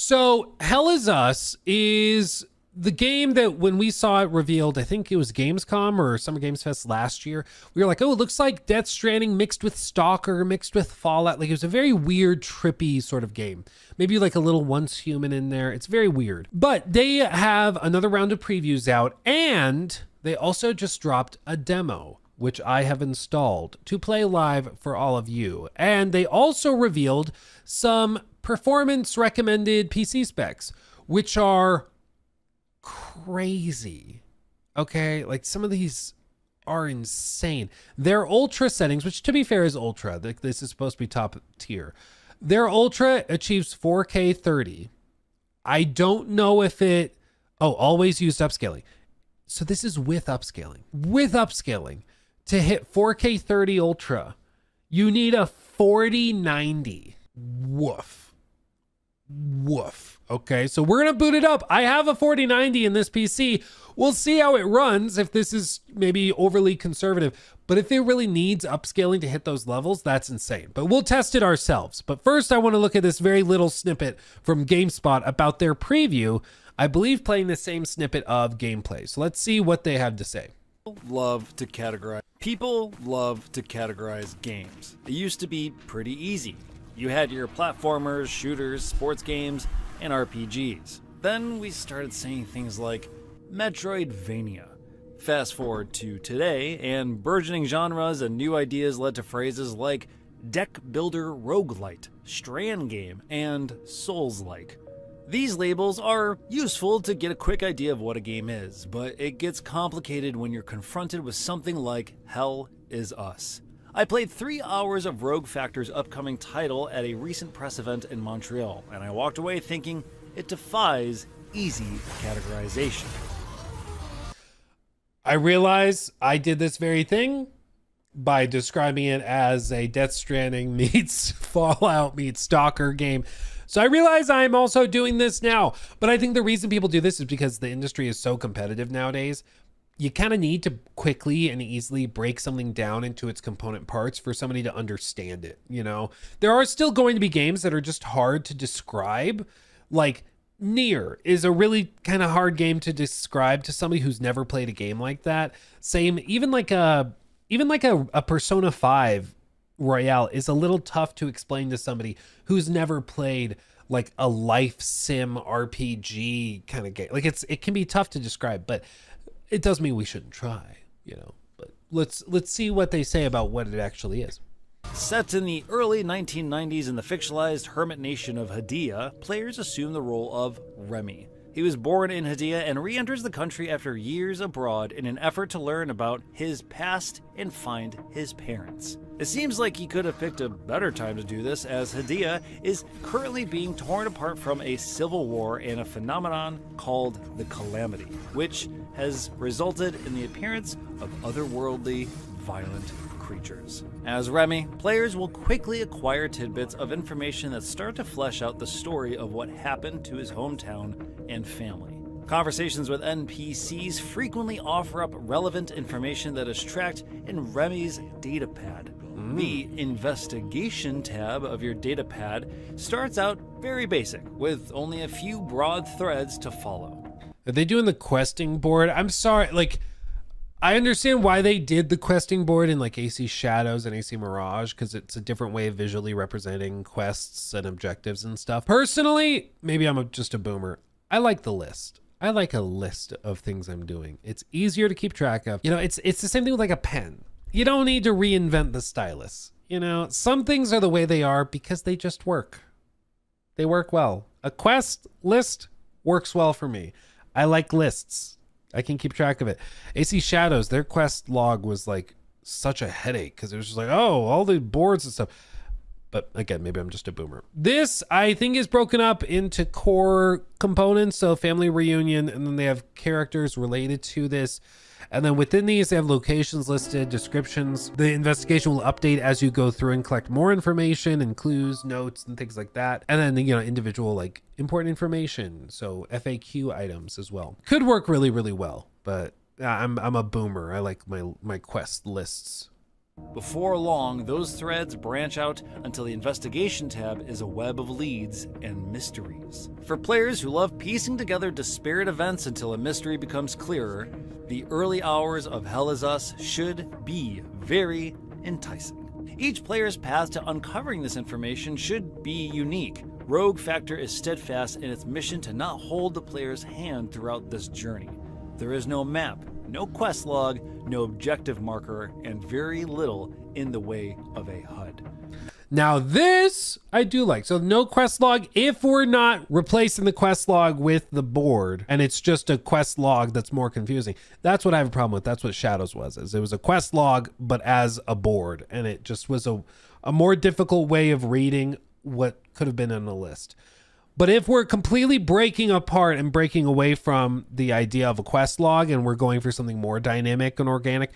So Hell Is Us is the game that when we saw it revealed, I think it was Gamescom or Summer Games Fest last year, we were like, oh, it looks like Death Stranding mixed with Stalker, mixed with Fallout. Like it was a very weird, trippy sort of game. Maybe like a little Once Human in there. It's very weird. But they have another round of previews out, and they also just dropped a demo, which I have installed to play live for all of you. And they also revealed some performance recommended PC specs, which are crazy. Okay, like some of these are insane. Their ultra settings, which to be fair is ultra, this is supposed to be top tier. Their ultra achieves 4K 30. I don't know if it, always used upscaling. So this is with upscaling. With upscaling to hit 4K 30 ultra, you need a 4090. Woof. Woof. Okay, so we're gonna boot it up. I have a 4090 in this PC. We'll see how it runs, if this is maybe overly conservative, but if it really needs upscaling to hit those levels, that's insane. But we'll test it ourselves. But first I want to look at this very little snippet from GameSpot about their preview, I believe playing the same snippet of gameplay. So let's see what they have to say. People love to categorize games. It used to be pretty easy. You had your platformers, shooters, sports games, and RPGs. Then we started saying things like Metroidvania. Fast forward to today, and burgeoning genres and new ideas led to phrases like deck builder roguelite, strand game, and Souls-like. These labels are useful to get a quick idea of what a game is, but it gets complicated when you're confronted with something like Hell Is Us. I played 3 hours of Rogue Factor's upcoming title at a recent press event in Montreal, and I walked away thinking it defies easy categorization. I realize I did this very thing by describing it as a Death Stranding meets Fallout meets Stalker game. So I realize I'm also doing this now, but I think the reason people do this is because the industry is so competitive nowadays. You kind of need to quickly and easily break something down into its component parts for somebody to understand it. You know, there are still going to be games that are just hard to describe. Like Nier is a really kind of hard game to describe to somebody who's never played a game like that. Same, even like a Persona 5 Royale is a little tough to explain to somebody who's never played like a life sim RPG kind of game. Like it can be tough to describe, but it doesn't mean we shouldn't try, you know. But let's see what they say about what it actually is. Set in the early 1990s in the fictionalized hermit nation of Hadia, players assume the role of Remy. He was born in Hadia and re-enters the country after years abroad in an effort to learn about his past and find his parents. It seems like he could have picked a better time to do this, as Hadia is currently being torn apart from a civil war and a phenomenon called the Calamity, which has resulted in the appearance of otherworldly, violent creatures. As Remy, players will quickly acquire tidbits of information that start to flesh out the story of what happened to his hometown and family. Conversations with NPCs frequently offer up relevant information that is tracked in Remy's datapad. The investigation tab of your datapad starts out very basic, with only a few broad threads to follow. Are they doing the questing board? I'm sorry, like, I understand why they did the questing board in like AC Shadows and AC Mirage, because it's a different way of visually representing quests and objectives and stuff. Personally, maybe I'm just a boomer. I like the list. I like a list of things I'm doing. It's easier to keep track of. You know, it's the same thing with like a pen. You don't need to reinvent the stylus. You know, some things are the way they are because they just work. They work well. A quest list works well for me. I like lists. I can keep track of it. AC Shadows, their quest log was like such a headache because it was just like, oh, all the boards and stuff. But again, maybe I'm just a boomer. This, I think, is broken up into core components. So family reunion, and then they have characters related to this. And then within these, they have locations listed, descriptions. The investigation will update as you go through and collect more information and clues, notes, and things like that. And then, you know, individual like important information. So FAQ items as well. Could work really, really well, but I'm a boomer. I like my quest lists. Before long, those threads branch out until the investigation tab is a web of leads and mysteries. For players who love piecing together disparate events until a mystery becomes clearer, the early hours of Hell Is Us should be very enticing. Each player's path to uncovering this information should be unique. Rogue Factor is steadfast in its mission to not hold the player's hand throughout this journey. There is no map, no quest log, no objective marker, and very little in the way of a HUD. Now this I do like. So no quest log if we're not replacing the quest log with the board and it's just a quest log that's more confusing. That's what I have a problem with. That's what Shadows was. Is it was a quest log but as a board, and it just was a more difficult way of reading what could have been in a list. But if we're completely breaking apart and breaking away from the idea of a quest log and we're going for something more dynamic and organic,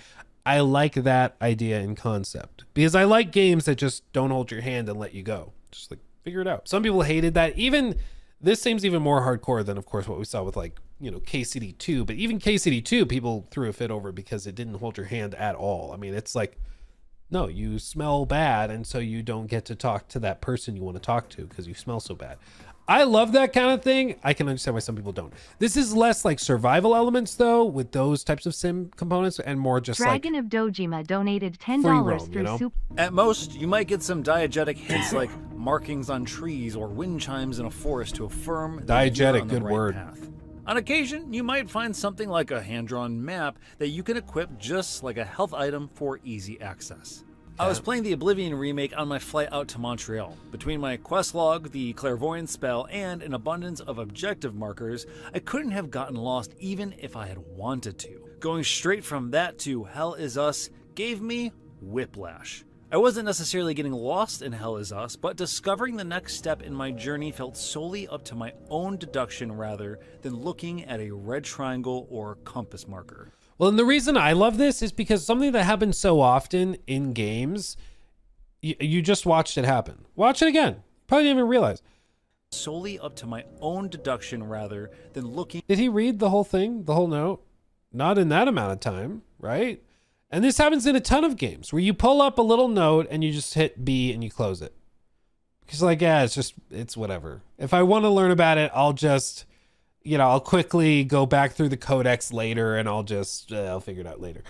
I like that idea in concept, because I like games that just don't hold your hand and let you go. Just like figure it out. Some people hated that. Even this seems even more hardcore than, of course, what we saw with like, you know, KCD2. But even KCD2, people threw a fit over because it didn't hold your hand at all. I mean, it's like, no, you smell bad, and so you don't get to talk to that person you want to talk to because you smell so bad. I love that kind of thing. I can understand why some people don't. This is less like survival elements, though, with those types of sim components, and more just Dragon like of Dojima donated $10 roam, through you know? Super. At most, you might get some diegetic hints like markings on trees or wind chimes in a forest to affirm that you're Diegetic, on the good right word. path. On occasion, you might find something like a hand-drawn map that you can equip just like a health item for easy access. I was playing the Oblivion remake on my flight out to Montreal. Between my quest log, the clairvoyance spell, and an abundance of objective markers, I couldn't have gotten lost even if I had wanted to. Going straight from that to Hell Is Us gave me whiplash. I wasn't necessarily getting lost in Hell Is Us, but discovering the next step in my journey felt solely up to my own deduction rather than looking at a red triangle or compass marker. Well, and the reason I love this is because something that happens so often in games, you just watched it happen. Watch it again. Probably didn't even realize. Solely up to my own deduction rather than looking. Did he read the whole thing, the whole note? Not in that amount of time, right? And this happens in a ton of games where you pull up a little note and you just hit B and you close it. Because like, yeah, it's whatever. If I want to learn about it, I'll just... I'll quickly go back through the codex later and I'll figure it out later.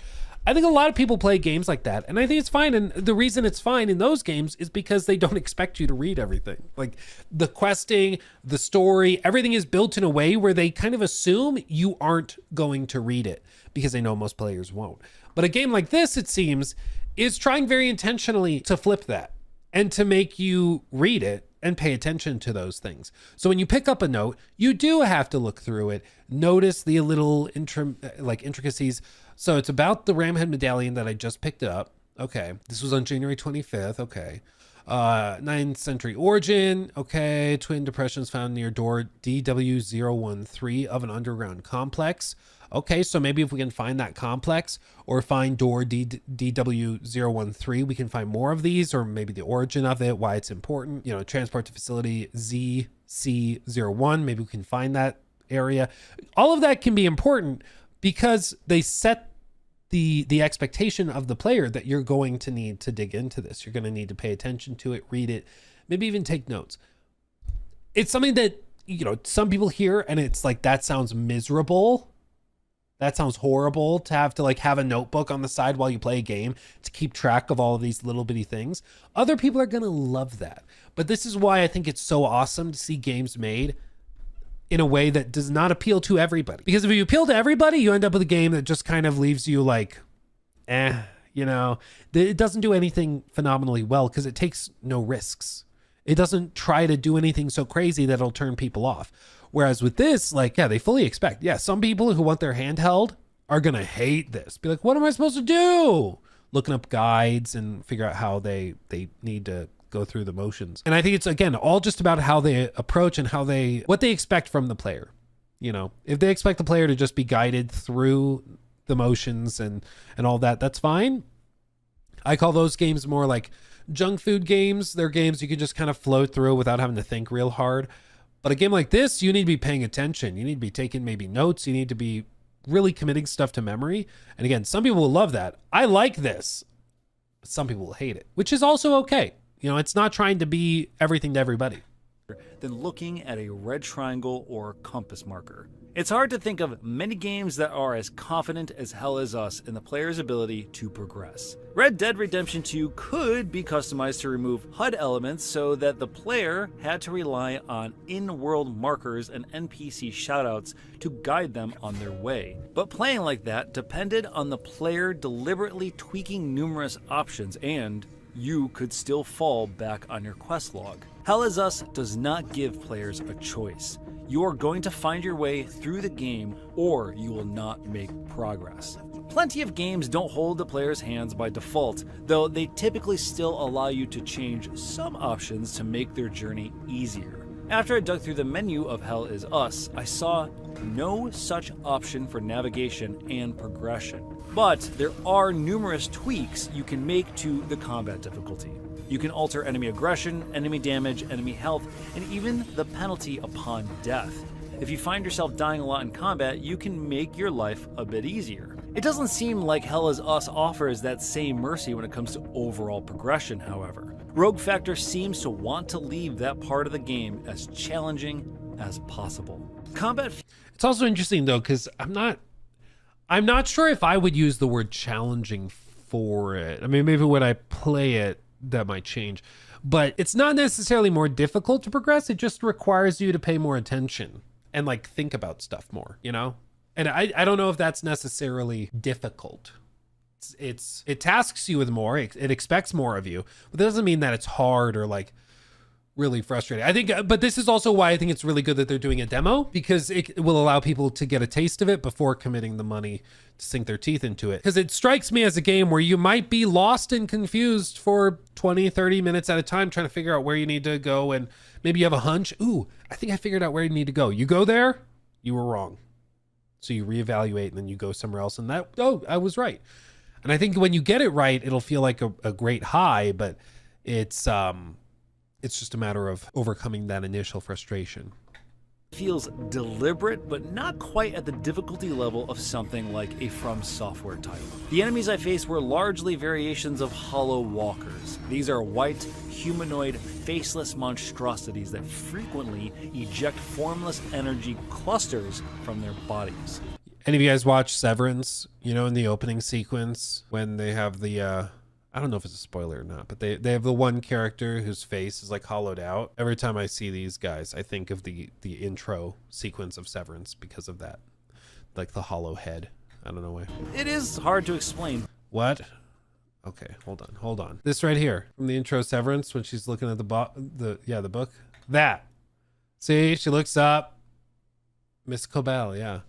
I think a lot of people play games like that, and I think it's fine. And the reason it's fine in those games is because they don't expect you to read everything. Like the questing, the story, everything is built in a way where they kind of assume you aren't going to read it because they know most players won't. But a game like this, it seems, is trying very intentionally to flip that and to make you read it and pay attention to those things. So when you pick up a note, you do have to look through it, notice the little intricacies. So it's about the Ramhead medallion that I just picked up. Okay, this was on January 25th. Okay, 9th century origin. Okay, twin depressions found near door DW013 of an underground complex. Okay, so maybe if we can find that complex or find door DW013, we can find more of these, or maybe the origin of it, why it's important. Transport to facility ZC01, maybe we can find that area. All of that can be important because they set the expectation of the player that you're going to need to dig into this. You're going to need to pay attention to it, read it, maybe even take notes. It's something that, some people hear and it's like, that sounds miserable. That sounds horrible to have a notebook on the side while you play a game to keep track of all of these little bitty things. Other people are going to love that. But this is why I think it's so awesome to see games made in a way that does not appeal to everybody. Because if you appeal to everybody, you end up with a game that just kind of leaves you like, it doesn't do anything phenomenally well because it takes no risks. It doesn't try to do anything so crazy that'll turn people off. Whereas with this, they fully expect. Yeah, some people who want their handheld are going to hate this. Be like, what am I supposed to do? Looking up guides and figure out how they need to go through the motions. And I think it's, again, all just about how they approach and what they expect from the player. If they expect the player to just be guided through the motions and all that, that's fine. I call those games more like junk food games. They're games you can just kind of float through without having to think real hard. But a game like this, you need to be paying attention. You need to be taking maybe notes. You need to be really committing stuff to memory. And again, some people will love that. I like this. Some people will hate it, which is also okay. You know, it's not trying to be everything to everybody. Than looking at a red triangle or compass marker. It's hard to think of many games that are as confident as Hell Is Us in the player's ability to progress. Red Dead Redemption 2 could be customized to remove HUD elements so that the player had to rely on in-world markers and NPC shoutouts to guide them on their way. But playing like that depended on the player deliberately tweaking numerous options, and you could still fall back on your quest log. Hell Is Us does not give players a choice. You are going to find your way through the game, or you will not make progress. Plenty of games don't hold the player's hands by default, though they typically still allow you to change some options to make their journey easier. After I dug through the menu of Hell Is Us, I saw no such option for navigation and progression. But there are numerous tweaks you can make to the combat difficulty. You can alter enemy aggression, enemy damage, enemy health, and even the penalty upon death. If you find yourself dying a lot in combat, you can make your life a bit easier. It doesn't seem like Hell Is Us offers that same mercy when it comes to overall progression, however. Rogue Factor seems to want to leave that part of the game as challenging as possible. It's also interesting though, because I'm not sure if I would use the word challenging for it. I mean, maybe when I play it, that might change, but it's not necessarily more difficult to progress. It just requires you to pay more attention and like think about stuff more, you know? And I don't know if that's necessarily difficult. It tasks you with more, it expects more of you, but that doesn't mean that it's hard or like really frustrating. I think, but this is also why I think it's really good that they're doing a demo, because it will allow people to get a taste of it before committing the money to sink their teeth into it. Because it strikes me as a game where you might be lost and confused for 20, 30 minutes at a time trying to figure out where you need to go, and maybe you have a hunch. Ooh, I think I figured out where you need to go. You go there, you were wrong. So you reevaluate and then you go somewhere else, and I was right. And I think when you get it right, it'll feel like a great high, but it's just a matter of overcoming that initial frustration. Feels deliberate, but not quite at the difficulty level of something like a From Software title. The enemies I faced were largely variations of Hollow Walkers. These are white, humanoid, faceless monstrosities that frequently eject formless energy clusters from their bodies. Any of you guys watch Severance? You know, in the opening sequence when they have the I don't know if it's a spoiler or not, but they have the one character whose face is like hollowed out. Every time I see these guys, I think of the intro sequence of Severance because of that. Like the hollow head. I don't know why. It is hard to explain. What? Okay, hold on. This right here from the intro Severance when she's looking at the book. That. See, she looks up. Miss Cobell, yeah.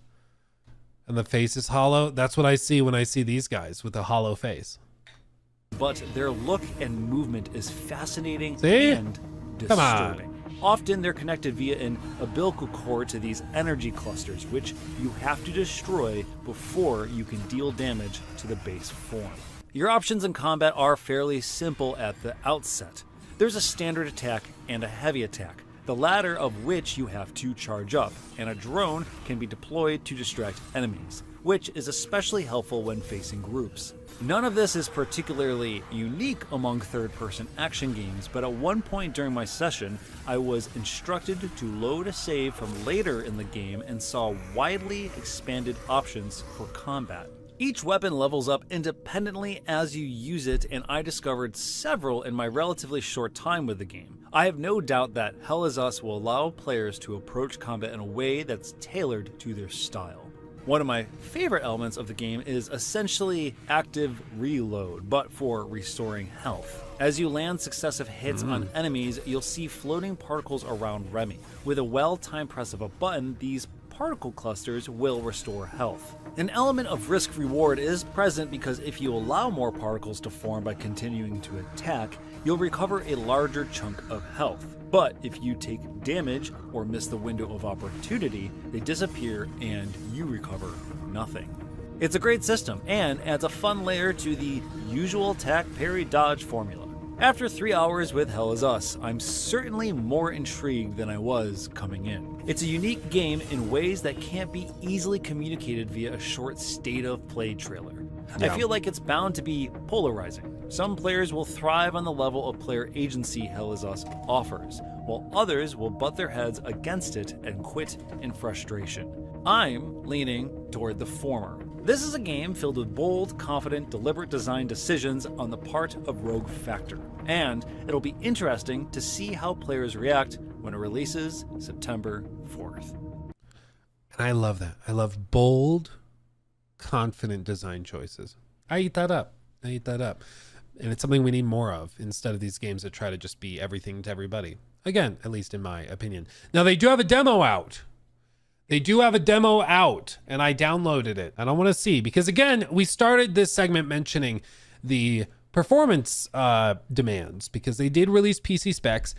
And the face is hollow. That's what I see when I see these guys with a hollow face. But their look and movement is fascinating See? and disturbing. Often they're connected via an umbilical cord to these energy clusters, which you have to destroy before you can deal damage to the base form. Your options in combat are fairly simple at the outset. There's a standard attack and a heavy attack, the latter of which you have to charge up, and a drone can be deployed to distract enemies, which is especially helpful when facing groups. None of this is particularly unique among third-person action games, but at one point during my session, I was instructed to load a save from later in the game and saw widely expanded options for combat. Each weapon levels up independently as you use it, and I discovered several in my relatively short time with the game. I have no doubt that Hell Is Us will allow players to approach combat in a way that's tailored to their style. One of my favorite elements of the game is essentially active reload, but for restoring health. As you land successive hits on enemies, you'll see floating particles around Remy. With a well-timed press of a button, these particle clusters will restore health. An element of risk-reward is present because if you allow more particles to form by continuing to attack, you'll recover a larger chunk of health. But if you take damage or miss the window of opportunity, they disappear and you recover nothing. It's a great system and adds a fun layer to the usual attack, parry, dodge formula. After 3 hours with Hell Is Us, I'm certainly more intrigued than I was coming in. It's a unique game in ways that can't be easily communicated via a short state of play trailer. I feel like it's bound to be polarizing. Some players will thrive on the level of player agency Hell Is Us offers, while others will butt their heads against it and quit in frustration. I'm leaning toward the former. This is a game filled with bold, confident, deliberate design decisions on the part of Rogue Factor, and it'll be interesting to see how players react when it releases September 4th. And I love that. I love bold, confident design choices. I eat that up. And it's something we need more of instead of these games that try to just be everything to everybody. Again, at least in my opinion. Now, they do have a demo out. And I downloaded it. And I want to see, because again, we started this segment mentioning the performance demands, because they did release PC specs.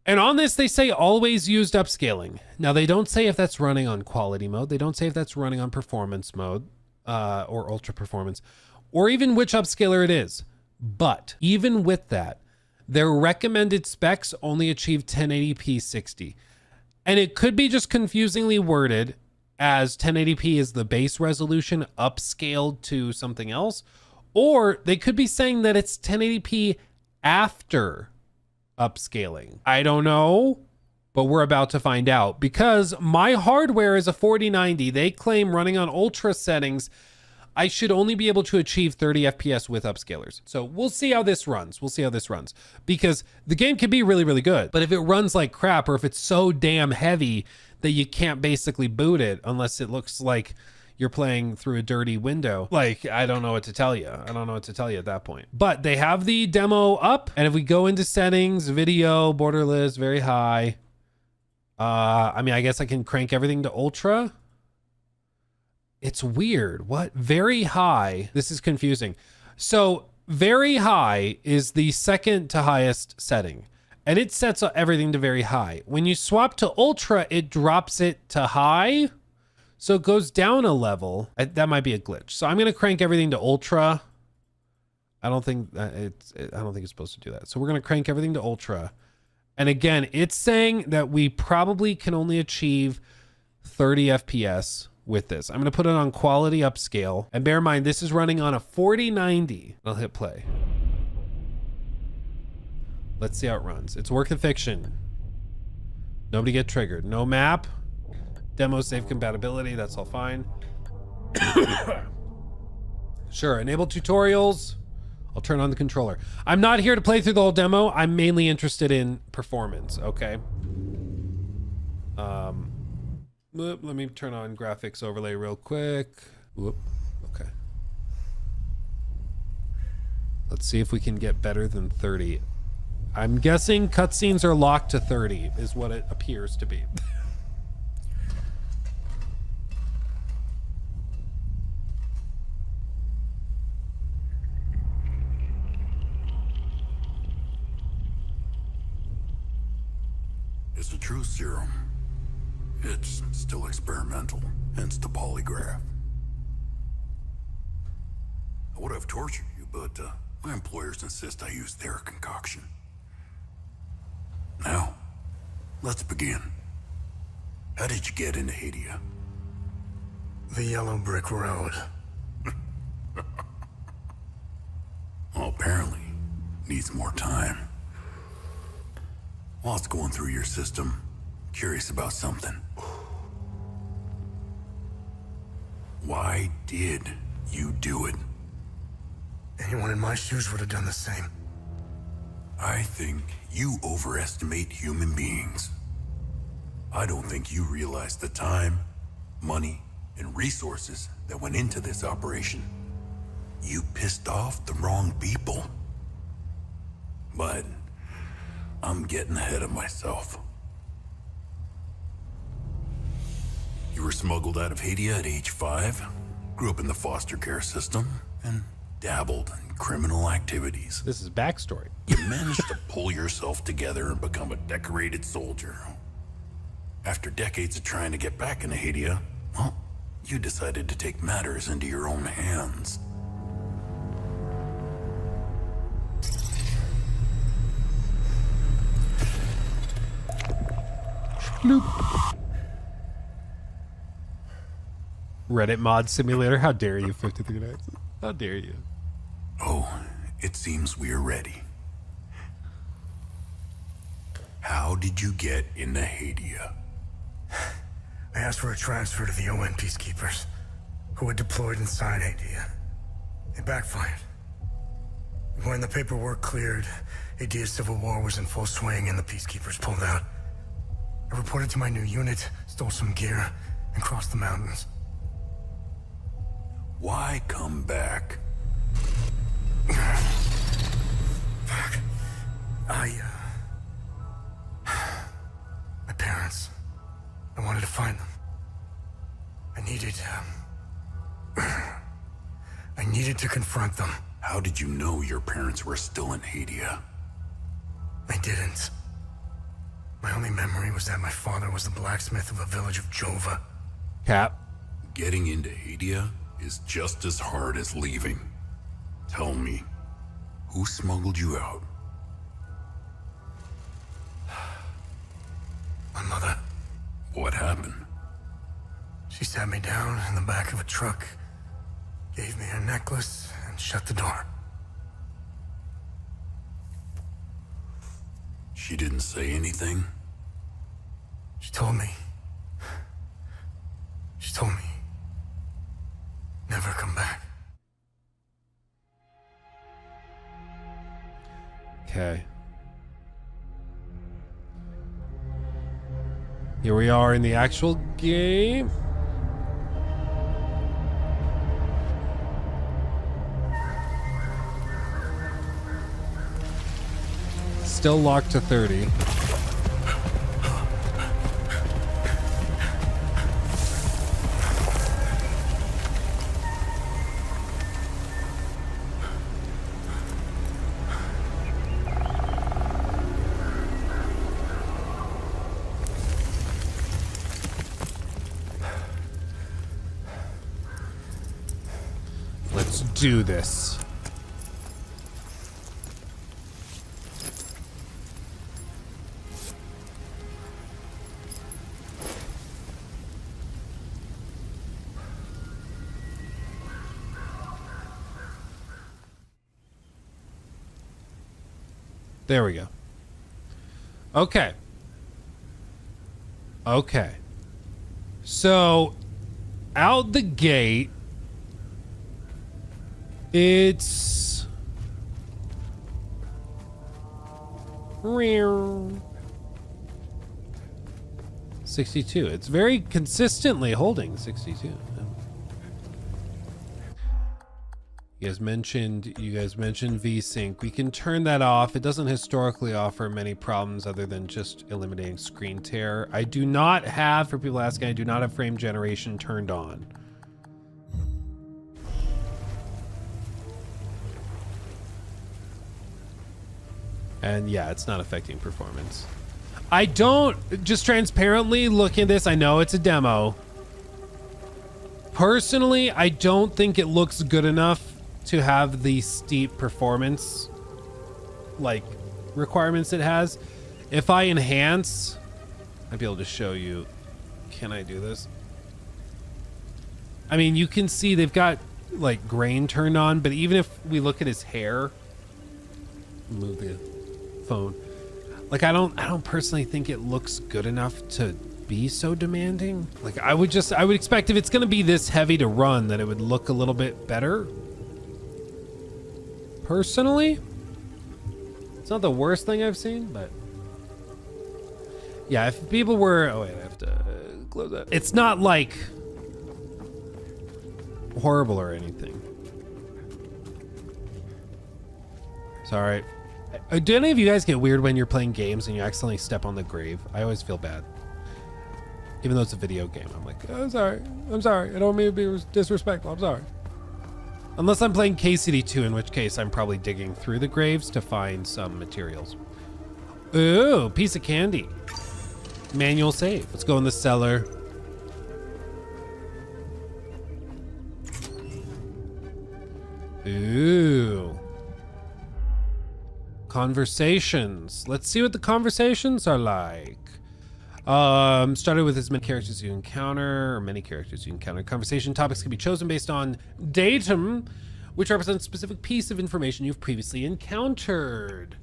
And on this, they say always used upscaling. Now, they don't say if that's running on quality mode. They don't say if that's running on performance mode or ultra performance, or even which upscaler it is. But even with that, their recommended specs only achieve 1080p 60. And it could be just confusingly worded as 1080p is the base resolution upscaled to something else. Or they could be saying that it's 1080p after upscaling. I don't know, but we're about to find out, because my hardware is a 4090. They claim running on ultra settings, I should only be able to achieve 30 FPS with upscalers. So we'll see how this runs. Because the game can be really, really good. But if it runs like crap, or if it's so damn heavy that you can't basically boot it unless it looks like you're playing through a dirty window, like, I don't know what to tell you. At that point. But they have the demo up. And if we go into settings, video, borderless, very high. I mean, I guess I can crank everything to ultra. It's weird. What? Very high. This is confusing. So very high is the second to highest setting, and it sets everything to very high. When you swap to ultra, it drops it to high. So it goes down a level. That might be a glitch. So I'm going to crank everything to ultra. I don't think it's supposed to do that. So we're going to crank everything to ultra. And again, it's saying that we probably can only achieve 30 FPS with this. I'm going to put it on quality upscale. And bear in mind, this is running on a 4090. I'll hit play. Let's see how it runs. It's work of fiction. Nobody get triggered. No map. Demo save compatibility. That's all fine. Sure. Enable tutorials. I'll turn on the controller. I'm not here to play through the whole demo. I'm mainly interested in performance. Okay. Let me turn on graphics overlay real quick. Whoop. Okay. Let's see if we can get better than 30. I'm guessing cutscenes are locked to 30 is what it appears to be. It's a true serum. It's still experimental, hence the polygraph. I would have tortured you, but my employers insist I use their concoction. Now, let's begin. How did you get into Hadia? The Yellow Brick Road. Well, apparently, needs more time. While it's going through your system, curious about something. Why did you do it? Anyone in my shoes would have done the same. I think you overestimate human beings. I don't think you realize the time, money, and resources that went into this operation. You pissed off the wrong people. But I'm getting ahead of myself. You were smuggled out of Hadia at age 5, grew up in the foster care system, and dabbled in criminal activities. This is backstory. You managed to pull yourself together and become a decorated soldier. After decades of trying to get back into Hadia, well, you decided to take matters into your own hands. Bloop. Reddit mod simulator. How dare you, 53 Nights? How dare you? Oh, It seems we're ready. How did you get into Hadia? I asked for a transfer to the UN peacekeepers, who were deployed inside Hadia. It backfired. When the paperwork cleared, Hadia's civil war was in full swing and the peacekeepers pulled out. I reported to my new unit, stole some gear, and crossed the mountains. Why come back? Fuck. My parents. I wanted to find them. I needed to confront them. How did you know your parents were still in Hadia? I didn't. My only memory was that my father was the blacksmith of a village of Jova. Cap. Getting into Hadia is just as hard as leaving. Tell me, who smuggled you out? My mother. What happened? She sat me down in the back of a truck, gave me her necklace, and shut the door. She didn't say anything? She told me, never come back. Okay. Here we are in the actual game. Still locked to 30. Let's do this. There we go. Okay. Okay. So, out the gate, it's 62. It's very consistently holding 62. You guys mentioned VSync. We can turn that off. It doesn't historically offer many problems other than just eliminating screen tear. I do not have, for people asking, I do not have frame generation turned on. And yeah, it's not affecting performance. I don't, just transparently looking at this, I know it's a demo. Personally, I don't think it looks good enough to have the steep performance like requirements it has. If I enhance, I'd be able to show you. Can I do this? I mean, you can see they've got like grain turned on, but even if we look at his hair, move the phone. Like I don't personally think it looks good enough to be so demanding. Like I would expect if it's going to be this heavy to run that it would look a little bit better. Personally, it's not the worst thing I've seen, but yeah, if people were, oh wait, I have to close that. It's not like horrible or anything. Sorry. Do any of you guys get weird when you're playing games and you accidentally step on the grave? I always feel bad. Even though it's a video game, I'm like, oh, I'm sorry. I don't mean to be disrespectful. I'm sorry. Unless I'm playing KCD2, in which case I'm probably digging through the graves to find some materials. Ooh, piece of candy. Manual save. Let's go in the cellar. Ooh. Conversations. Let's see what the conversations are like. Started with as many characters you encounter, or many characters you encounter. Conversation topics can be chosen based on datum, which represents a specific piece of information you've previously encountered.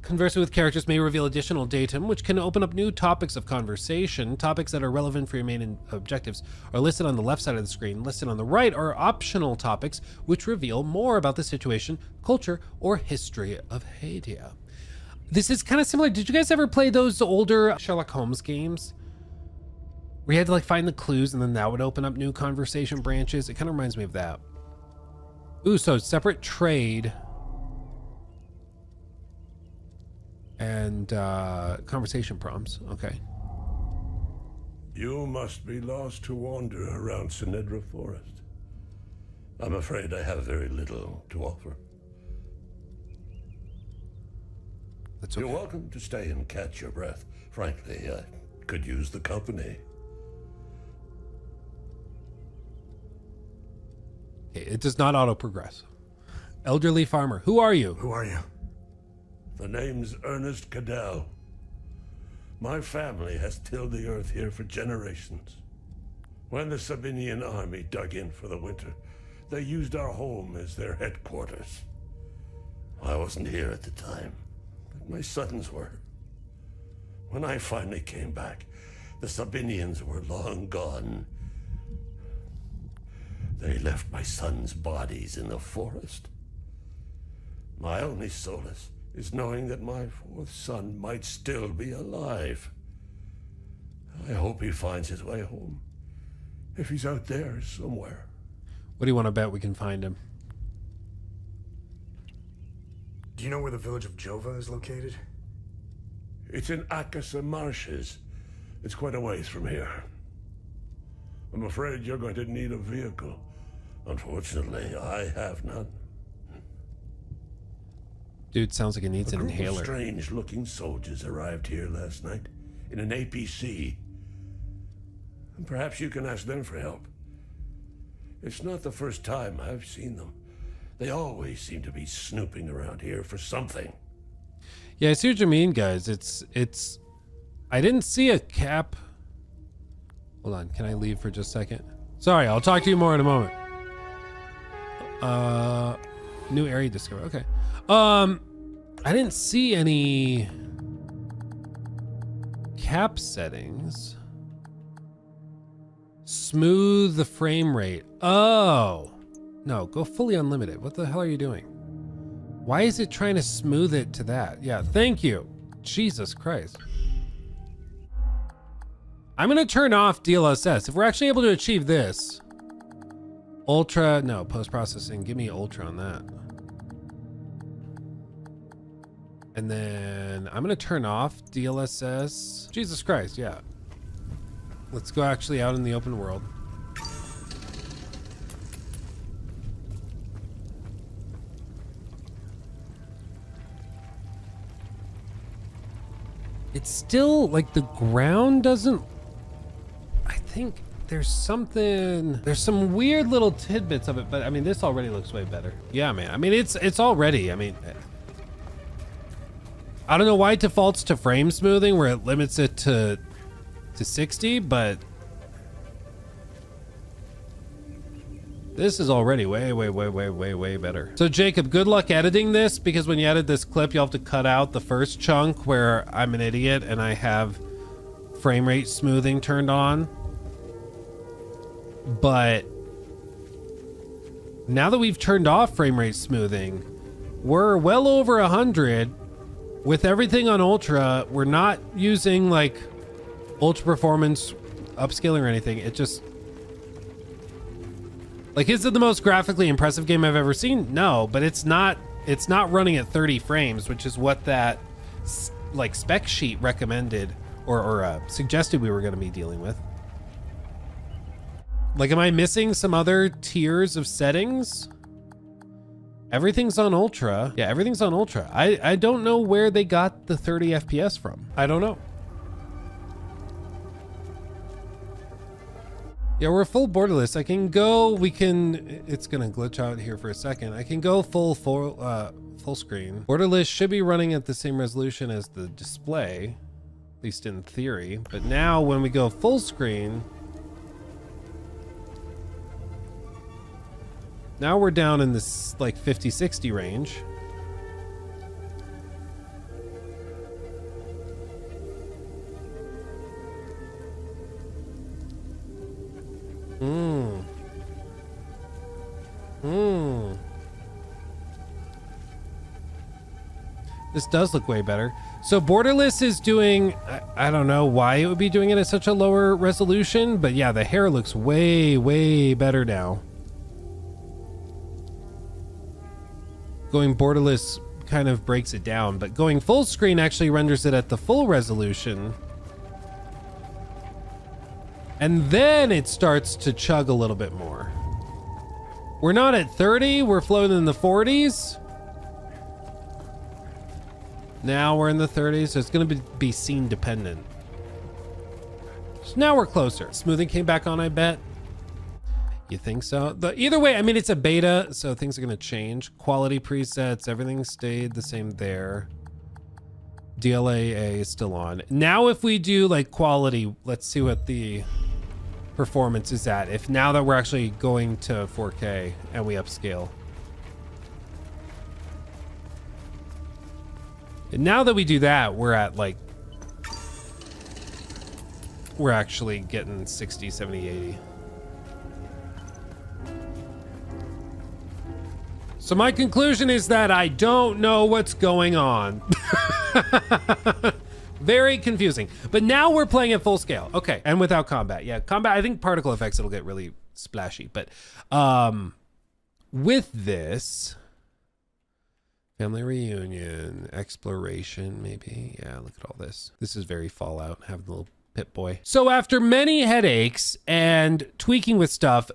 Conversing with characters may reveal additional datum, which can open up new topics of conversation. Topics that are relevant for your main objectives are listed on the left side of the screen. Listed on the right are optional topics, which reveal more about the situation, culture, or history of Hadia. This is kind of similar. Did you guys ever play those older Sherlock Holmes games? Where you had to like find the clues and then that would open up new conversation branches? It kind of reminds me of that. Ooh, so separate trade and conversation prompts. Okay. You must be lost to wander around Sinedra Forest. I'm afraid I have very little to offer. That's okay. You're welcome to stay and catch your breath. Frankly, I could use the company. It does not auto-progress. Elderly farmer. Who are you? Who are you? The name's Ernest Cadell. My family has tilled the earth here for generations. When the Sabinian army dug in for the winter, they used our home as their headquarters. I wasn't here at the time, but my sons were. When I finally came back, the Sabinians were long gone. They left my sons' bodies in the forest. My only solace is knowing that my fourth son might still be alive. I hope he finds his way home. If he's out there somewhere. What do you want to bet we can find him? Do you know where the village of Jova is located? It's in Akasa Marshes. It's quite a ways from here. I'm afraid you're going to need a vehicle. Unfortunately, I have none. Dude sounds like he needs A an group of inhaler. strange-looking soldiers arrived here last night in an APC. And perhaps you can ask them for help. It's not the first time I've seen them. They always seem to be snooping around here for something. Yeah, I see what you mean, guys. It's I didn't see a cap. Hold on, can I leave for just a second? Sorry, I'll talk to you more in a moment. New area discovered. Okay. I didn't see any cap settings. Smooth the frame rate. Oh. No, go fully unlimited. What the hell are you doing? Why is it trying to smooth it to that? Yeah, thank you. Jesus Christ. I'm going to turn off DLSS. If we're actually able to achieve this. Ultra, no, post-processing. Give me ultra on that. And then I'm going to turn off DLSS. Jesus Christ, yeah. Let's go actually out in the open world. It's still like the ground doesn't. I think there's some weird little tidbits of it, but I mean, this already looks way better. Yeah, man. I mean, it's already, I mean, I don't know why it defaults to frame smoothing where it limits it to 60, but this is already way better. So Jacob, good luck editing this, because when you edit this clip, you'll have to cut out the first chunk where I'm an idiot and I have frame rate smoothing turned on. But now that we've turned off frame rate smoothing, we're well over 100 with everything on ultra. We're not using like ultra performance upscaling or anything. It just, like, is it the most graphically impressive game I've ever seen? No, but it's not running at 30 frames, which is what that like spec sheet recommended or suggested we were going to be dealing with. Like, am I missing some other tiers of settings? Everything's on ultra. Yeah, everything's on ultra. I don't know where they got the 30 FPS from. I don't know. Yeah, we're full borderless. I can go, it's gonna glitch out here for a second. I can go full screen. Borderless should be running at the same resolution as the display, at least in theory. But now when we go full screen, Now we're down in this like 50-60 range. This does look way better. So Borderless is doing, I don't know why it would be doing it at such a lower resolution, but yeah, the hair looks way, way better now. Going Borderless kind of breaks it down, but going full screen actually renders it at the full resolution. And then it starts to chug a little bit more. We're not at 30, we're floating in the 40s. Now we're in the 30s, so it's going to be scene dependent. So now we're closer. Smoothing came back on, I bet. You think so? Either way, I mean, it's a beta, so things are going to change. Quality presets, everything stayed the same there. DLAA is still on. Now if we do like quality, let's see what the performance is at. If now that we're actually going to 4K and we upscale. And now that we do that, we're at like, we're actually getting 60, 70, 80. So my conclusion is that I don't know what's going on. Very confusing. But now we're playing at full scale. Okay, and without combat. Yeah, combat, I think particle effects, it'll get really splashy. But with this, family reunion, exploration, maybe. Yeah, look at all this. This is very Fallout, having the little Pip-Boy. So after many headaches and tweaking with stuff,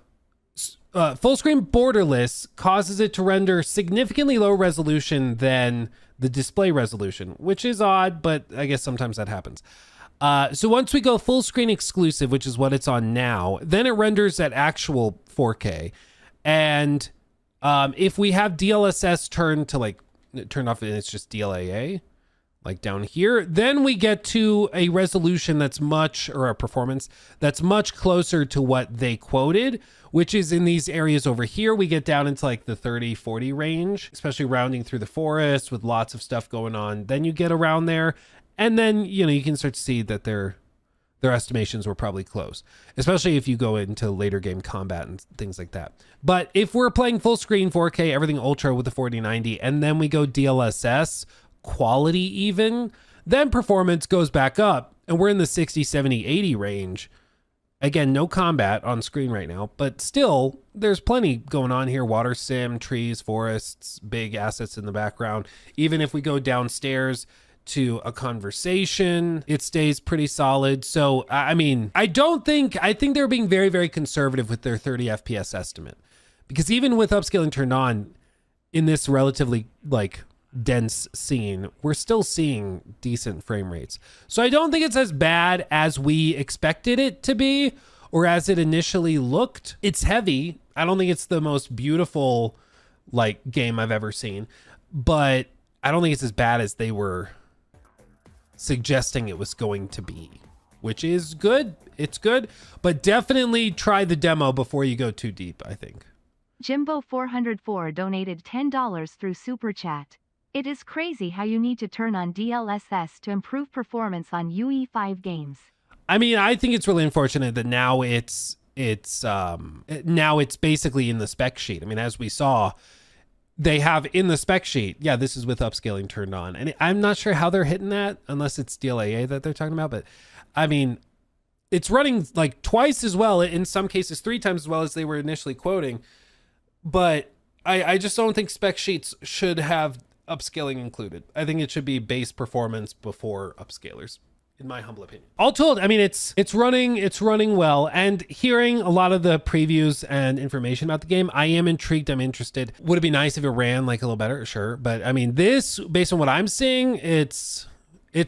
full screen Borderless causes it to render significantly lower resolution than the display resolution, which is odd, but I guess sometimes that happens. So once we go full screen exclusive, which is what it's on now, then it renders at actual 4K. And if we have DLSS turned off and it's just DLAA, like down here, then we get to a resolution that's or a performance that's much closer to what they quoted, which is in these areas over here. We get down into like the 30, 40 range, especially rounding through the forest with lots of stuff going on. Then you get around there, and then, you can start to see that their estimations were probably close, especially if you go into later game combat and things like that. But if we're playing full screen 4K, everything ultra with the 4090, and then we go DLSS, quality even, then performance goes back up and we're in the 60, 70, 80 range. Again, no combat on screen right now, but still there's plenty going on here. Water sim, trees, forests, big assets in the background. Even if we go downstairs to a conversation, it stays pretty solid. So, I mean, I think they're being very, very conservative with their 30 FPS estimate, because even with upscaling turned on in this relatively like dense scene, we're still seeing decent frame rates. So I don't think it's as bad as we expected it to be, or as it initially looked. It's heavy. I don't think it's the most beautiful like game I've ever seen, but I don't think it's as bad as they were suggesting it was going to be, which is good. It's good, but definitely try the demo before you go too deep, I think. Jimbo404 donated $10 through Super Chat. It is crazy how you need to turn on DLSS to improve performance on UE5 games. I mean, I think it's really unfortunate that now it's basically in the spec sheet. I mean, as we saw, they have in the spec sheet, yeah, this is with upscaling turned on. And I'm not sure how they're hitting that, unless it's DLAA that they're talking about. But I mean, it's running like twice as well, in some cases 3 times as well as they were initially quoting. But I just don't think spec sheets should have upscaling included. I think it should be base performance before upscalers, in my humble opinion. All told, I mean, it's running well, and hearing a lot of the previews and information about the game, I am intrigued. I'm interested. Would it be nice if it ran like a little better? Sure. But I mean, this, based on what I'm seeing, it's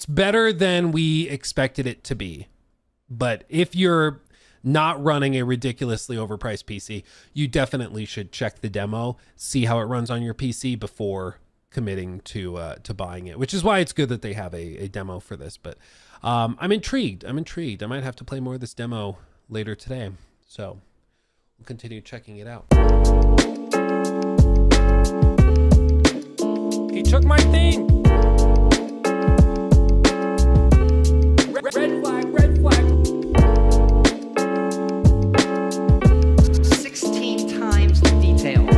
better than we expected it to be. But if you're not running a ridiculously overpriced PC, you definitely should check the demo, see how it runs on your PC before committing to buying it, which is why it's good that they have a demo for this. But I'm intrigued. I might have to play more of this demo later today, so we'll continue checking it out. He took my thing. Red flag, red flag. 16 times the detail.